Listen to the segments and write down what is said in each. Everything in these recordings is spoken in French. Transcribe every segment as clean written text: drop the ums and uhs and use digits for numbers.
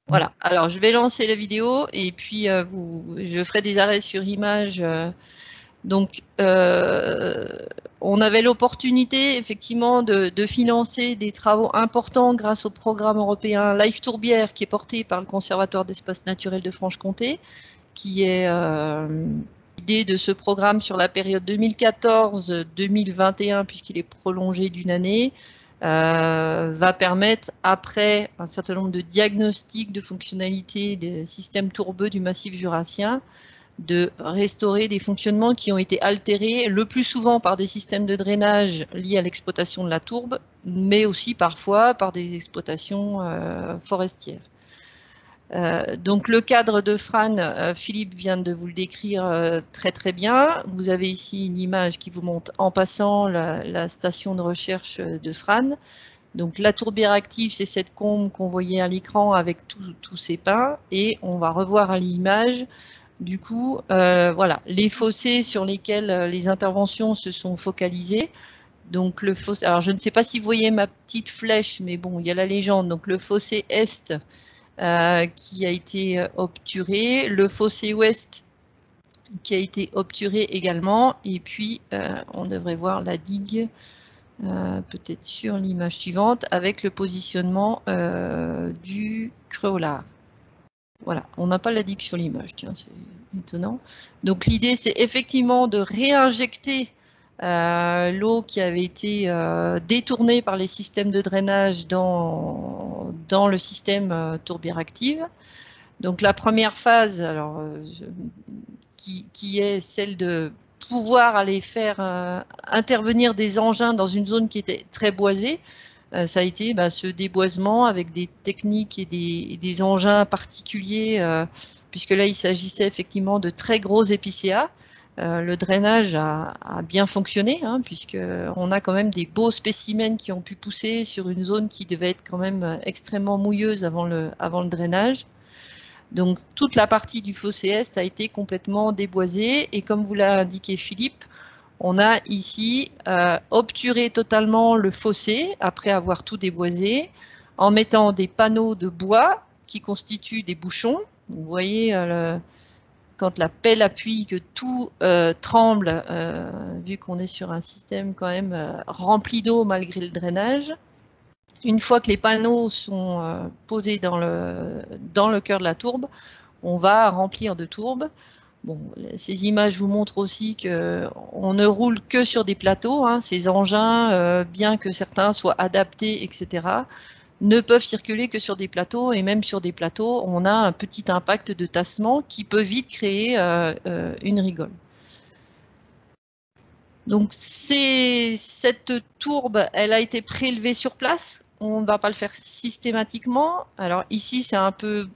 Voilà, alors je vais lancer la vidéo et puis je ferai des arrêts sur image. Donc, on avait l'opportunité effectivement de financer des travaux importants grâce au programme européen Life Tourbière qui est porté par le Conservatoire d'espaces naturels de Franche-Comté, qui est l'idée de ce programme sur la période 2014-2021, puisqu'il est prolongé d'une année, va permettre, après un certain nombre de diagnostics de fonctionnalités des systèmes tourbeux du massif jurassien, de restaurer des fonctionnements qui ont été altérés le plus souvent par des systèmes de drainage liés à l'exploitation de la tourbe, mais aussi parfois par des exploitations forestières. Donc le cadre de Fran, Philippe vient de vous le décrire très très bien. Vous avez ici une image qui vous montre en passant la station de recherche de Fran. Donc la tourbière active, c'est cette combe qu'on voyait à l'écran avec tous ces pins, et on va revoir à l'image du coup voilà, les fossés sur lesquels les interventions se sont focalisées. Donc le fossé, alors je ne sais pas si vous voyez ma petite flèche, mais bon, il y a la légende. Donc le fossé est qui a été obturé, le fossé ouest qui a été obturé également, et puis on devrait voir la digue peut-être sur l'image suivante avec le positionnement du creux au lard. Voilà, on n'a pas la digue sur l'image, tiens, c'est étonnant. Donc l'idée, c'est effectivement de réinjecter l'eau qui avait été détournée par les systèmes de drainage dans le système tourbière active. Donc la première phase, alors, qui est celle de pouvoir aller faire intervenir des engins dans une zone qui était très boisée. Ça a été ce déboisement avec des techniques et des engins particuliers, puisque là il s'agissait effectivement de très gros épicéas. Le drainage a bien fonctionné, hein, puisqu'on a quand même des beaux spécimens qui ont pu pousser sur une zone qui devait être quand même extrêmement mouilleuse avant le drainage. Donc toute la partie du fossé est a été complètement déboisée, et comme vous l'a indiqué Philippe, on a ici obturé totalement le fossé après avoir tout déboisé en mettant des panneaux de bois qui constituent des bouchons. Vous voyez quand la pelle appuie que tout tremble, vu qu'on est sur un système quand même rempli d'eau malgré le drainage. Une fois que les panneaux sont posés dans le cœur de la tourbe, on va remplir de tourbe. Bon, ces images vous montrent aussi qu'on ne roule que sur des plateaux, hein. Ces engins, bien que certains soient adaptés, etc., ne peuvent circuler que sur des plateaux, et même sur des plateaux, on a un petit impact de tassement qui peut vite créer une rigole. Donc cette tourbe, elle a été prélevée sur place. On ne va pas le faire systématiquement. Alors ici, c'est un peu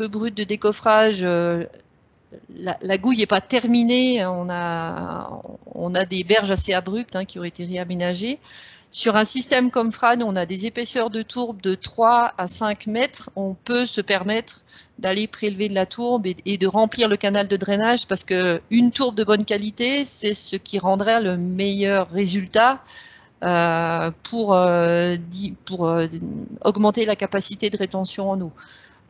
brut de décoffrage. La gouille n'est pas terminée. On a des berges assez abruptes, hein, qui ont été réaménagées. Sur un système comme Fran, on a des épaisseurs de tourbe de 3 à 5 mètres. On peut se permettre d'aller prélever de la tourbe et de remplir le canal de drainage, parce qu'une tourbe de bonne qualité, c'est ce qui rendrait le meilleur résultat pour augmenter la capacité de rétention en eau.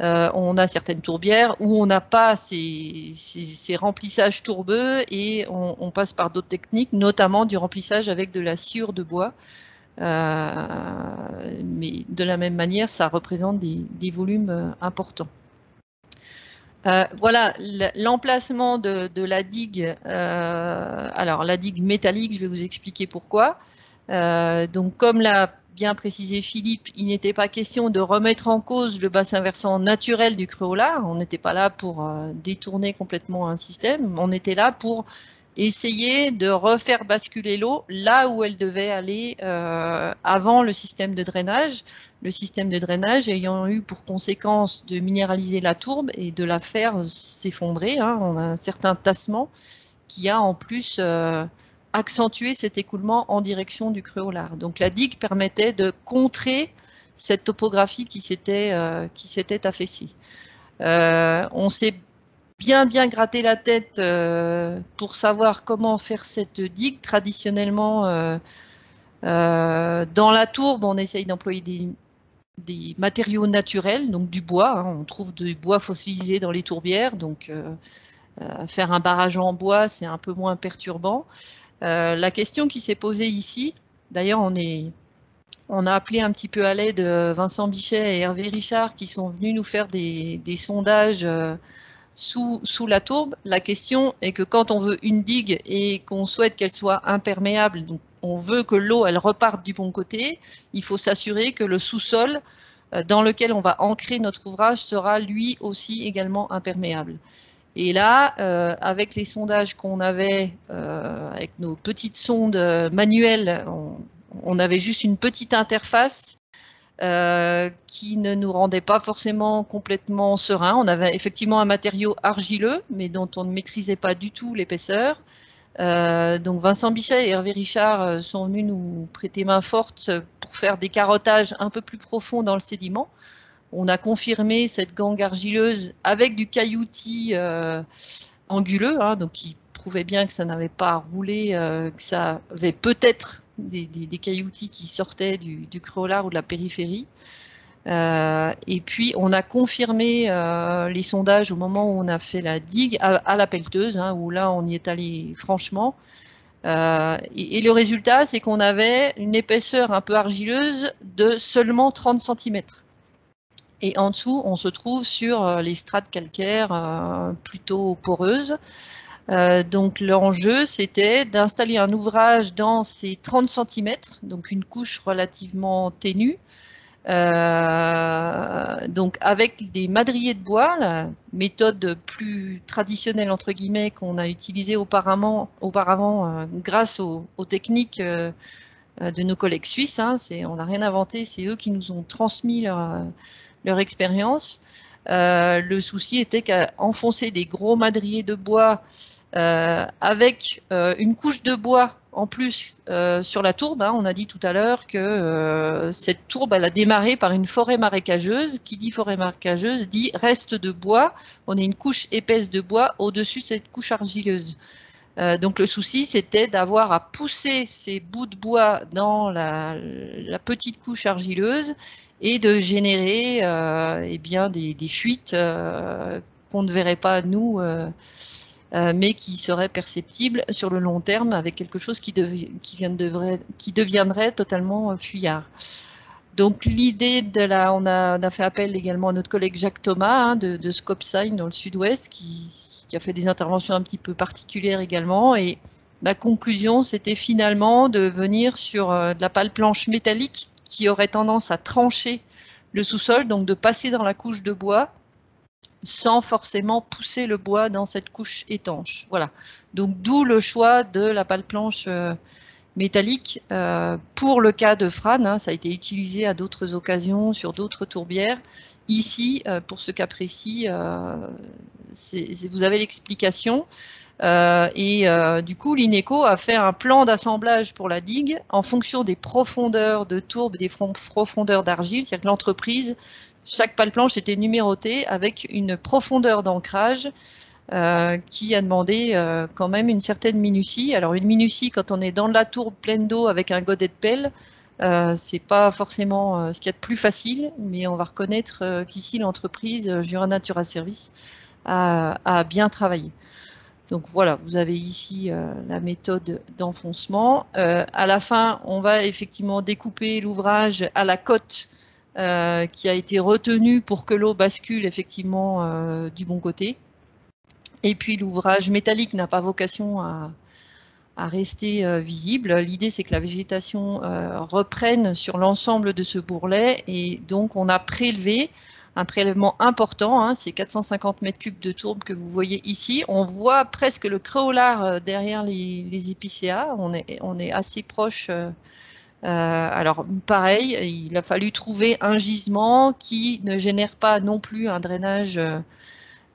On a certaines tourbières où on n'a pas ces remplissages tourbeux, et on passe par d'autres techniques, notamment du remplissage avec de la sciure de bois. Mais de la même manière, ça représente des volumes importants. Voilà l'emplacement de la digue. Alors la digue métallique, je vais vous expliquer pourquoi. Donc comme l'a bien précisé Philippe, il n'était pas question de remettre en cause le bassin versant naturel du creux au lard. On n'était pas là pour détourner complètement un système, on était là pour essayer de refaire basculer l'eau là où elle devait aller avant le système de drainage. Le système de drainage ayant eu pour conséquence de minéraliser la tourbe et de la faire s'effondrer, hein. On a un certain tassement qui a en plus accentué cet écoulement en direction du creux au lard. Donc la digue permettait de contrer cette topographie qui s'était affaissée. On s'est bien gratté la tête pour savoir comment faire cette digue. Traditionnellement, dans la tourbe, on essaye d'employer des matériaux naturels, donc du bois. Hein, on trouve du bois fossilisé dans les tourbières, donc faire un barrage en bois, c'est un peu moins perturbant. La question qui s'est posée ici, d'ailleurs on a appelé un petit peu à l'aide Vincent Bichet et Hervé Richard qui sont venus nous faire des sondages sous la tourbe. La question est que quand on veut une digue et qu'on souhaite qu'elle soit imperméable, donc on veut que l'eau elle reparte du bon côté, il faut s'assurer que le sous-sol dans lequel on va ancrer notre ouvrage sera lui aussi également imperméable. Et là, avec les sondages qu'on avait, avec nos petites sondes manuelles, on avait juste une petite interface qui ne nous rendait pas forcément complètement serein. On avait effectivement un matériau argileux, mais dont on ne maîtrisait pas du tout l'épaisseur. Donc Vincent Bichet et Hervé Richard sont venus nous prêter main forte pour faire des carottages un peu plus profonds dans le sédiment. On a confirmé cette gangue argileuse avec du cailloutis anguleux, hein, donc qui prouvait bien que ça n'avait pas roulé, que ça avait peut-être des cailloutis qui sortaient du créolar ou de la périphérie. Et puis on a confirmé les sondages au moment où on a fait la digue à la pelleteuse, hein, où là on y est allé franchement. Et le résultat, c'est qu'on avait une épaisseur un peu argileuse de seulement 30 cm. Et en dessous, on se trouve sur les strates calcaires plutôt poreuses. Donc l'enjeu, c'était d'installer un ouvrage dans ces 30 cm, donc une couche relativement ténue, donc avec des madriers de bois, la méthode plus traditionnelle entre guillemets qu'on a utilisée auparavant grâce aux techniques de nos collègues suisses. Hein, on n'a rien inventé, c'est eux qui nous ont transmis leur expérience. Le souci était qu'à enfoncer des gros madriers de bois avec une couche de bois en plus sur la tourbe, hein, on a dit tout à l'heure que cette tourbe elle a démarré par une forêt marécageuse. Qui dit forêt marécageuse dit reste de bois. On a une couche épaisse de bois au-dessus de cette couche argileuse. Donc le souci c'était d'avoir à pousser ces bouts de bois dans la petite couche argileuse et de générer eh bien des fuites qu'on ne verrait pas nous, mais qui seraient perceptibles sur le long terme avec quelque chose qui deviendrait totalement fuyard. Donc l'idée on a fait appel également à notre collègue Jacques Thomas hein, de Scopsign dans le sud-ouest qui a fait des interventions un petit peu particulières également. Et la conclusion, c'était finalement de venir sur de la pale planche métallique qui aurait tendance à trancher le sous-sol, donc de passer dans la couche de bois sans forcément pousser le bois dans cette couche étanche. Voilà. Donc d'où le choix de la pale planche métallique pour le cas de Fran, hein, ça a été utilisé à d'autres occasions sur d'autres tourbières. Ici, pour ce cas précis, vous avez l'explication. Du coup, l'INECO a fait un plan d'assemblage pour la digue en fonction des profondeurs de tourbe, des profondeurs d'argile. C'est-à-dire que l'entreprise, chaque pale planche était numérotée avec une profondeur d'ancrage qui a demandé quand même une certaine minutie. Alors une minutie quand on est dans la tourbe pleine d'eau avec un godet de pelle, c'est pas forcément ce qu'il y a de plus facile, mais on va reconnaître qu'ici l'entreprise Jura Natura Service a bien travaillé. Donc voilà, vous avez ici la méthode d'enfoncement. À la fin, on va effectivement découper l'ouvrage à la cote qui a été retenue pour que l'eau bascule effectivement du bon côté. Et puis l'ouvrage métallique n'a pas vocation à rester visible. L'idée c'est que la végétation reprenne sur l'ensemble de ce bourrelet et donc on a prélevé un prélèvement important, hein, c'est 450 m3 de tourbe que vous voyez ici. On voit presque le créolar derrière les épicéas, on est assez proche. Alors pareil, il a fallu trouver un gisement qui ne génère pas non plus un drainage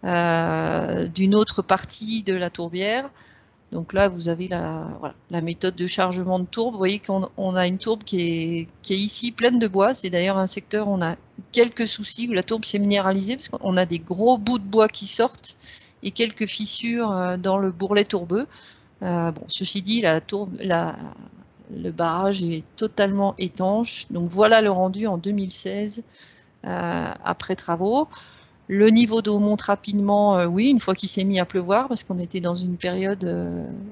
d'une autre partie de la tourbière. Donc là, vous avez la méthode de chargement de tourbe. Vous voyez qu'on a une tourbe qui est ici pleine de bois. C'est d'ailleurs un secteur où on a quelques soucis, où la tourbe s'est minéralisée, parce qu'on a des gros bouts de bois qui sortent et quelques fissures dans le bourrelet tourbeux. Bon, ceci dit, la le barrage est totalement étanche. Donc voilà le rendu en 2016 après travaux. Le niveau d'eau monte rapidement, oui, une fois qu'il s'est mis à pleuvoir, parce qu'on était dans une période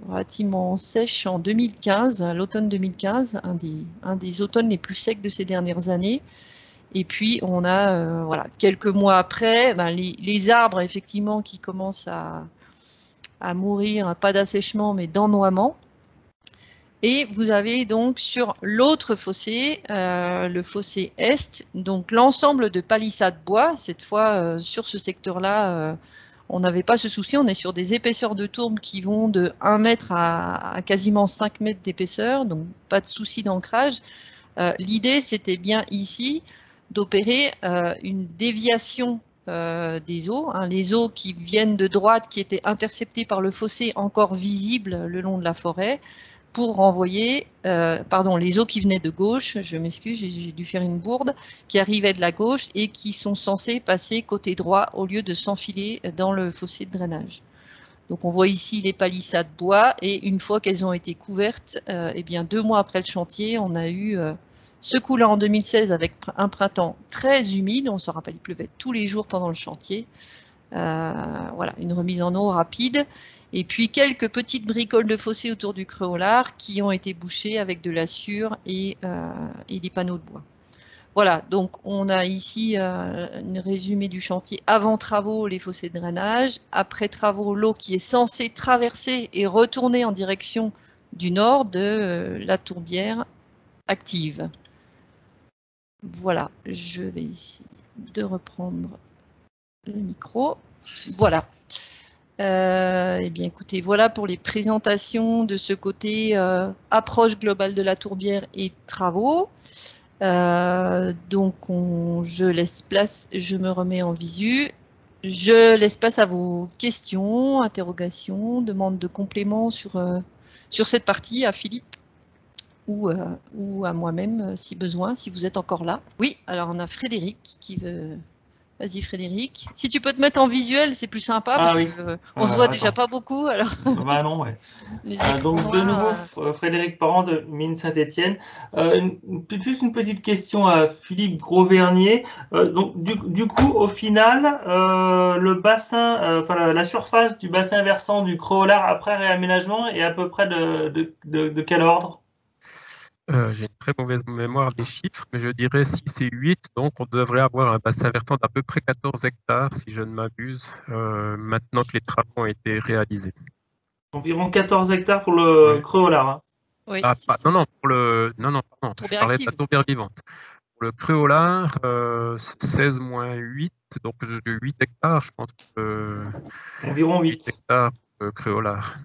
relativement sèche en 2015, l'automne 2015, un des automnes les plus secs de ces dernières années. Et puis on a, voilà, quelques mois après, ben, les arbres effectivement qui commencent à mourir, pas d'assèchement mais d'ennoiement. Et vous avez donc sur l'autre fossé, le fossé Est, donc l'ensemble de palissades bois. Cette fois, sur ce secteur-là, on n'avait pas ce souci. On est sur des épaisseurs de tourbe qui vont de 1 mètre à quasiment 5 mètres d'épaisseur, donc pas de souci d'ancrage. L'idée, c'était bien ici d'opérer une déviation des eaux, hein, les eaux qui viennent de droite, qui étaient interceptées par le fossé encore visible le long de la forêt, pour renvoyer, les eaux qui venaient de gauche, je m'excuse, j'ai dû faire une bourde, qui arrivaient de la gauche et qui sont censées passer côté droit au lieu de s'enfiler dans le fossé de drainage. Donc on voit ici les palissades bois et une fois qu'elles ont été couvertes, eh bien 2 mois après le chantier, on a eu ce coup-là en 2016 avec un printemps très humide, on se rappelle, il pleuvait tous les jours pendant le chantier. Voilà, une remise en eau rapide. Et puis quelques petites bricoles de fossé autour du creux au lard qui ont été bouchées avec de la sciure et des panneaux de bois. Voilà, donc on a ici un résumé du chantier avant travaux, les fossés de drainage, après travaux, l'eau qui est censée traverser et retourner en direction du nord de la tourbière active. Voilà, je vais essayer de reprendre le micro. Voilà. Eh bien, écoutez, voilà pour les présentations de ce côté approche globale de la tourbière et travaux. Donc, je laisse place, je me remets en visu. Je laisse place à vos questions, interrogations, demandes de compléments sur cette partie, à Philippe ou à moi-même si besoin, si vous êtes encore là. Oui, alors on a Frédéric qui veut... Vas-y Frédéric. Si tu peux te mettre en visuel, c'est plus sympa parce qu'on se voit déjà pas beaucoup. Alors... Bah non, ouais. Donc de nouveau, Frédéric Parent de Mines Saint-Étienne. Juste une petite question à Philippe Grosvernier. Donc du coup, au final, le bassin, la surface du bassin versant du creux au lard après réaménagement est à peu près de quel ordre? J'ai une très mauvaise mémoire des chiffres, mais je dirais 6 et 8, donc on devrait avoir un bassin versant d'à peu près 14 hectares, si je ne m'abuse, maintenant que les travaux ont été réalisés. Environ 14 hectares pour le creux au lard. Hein. Oui, pardon, je parlais de la tourbière vivante. Pour le creux au lard, 16 moins 8, donc de 8 hectares, je pense. Environ 8 hectares pour le creux au lard.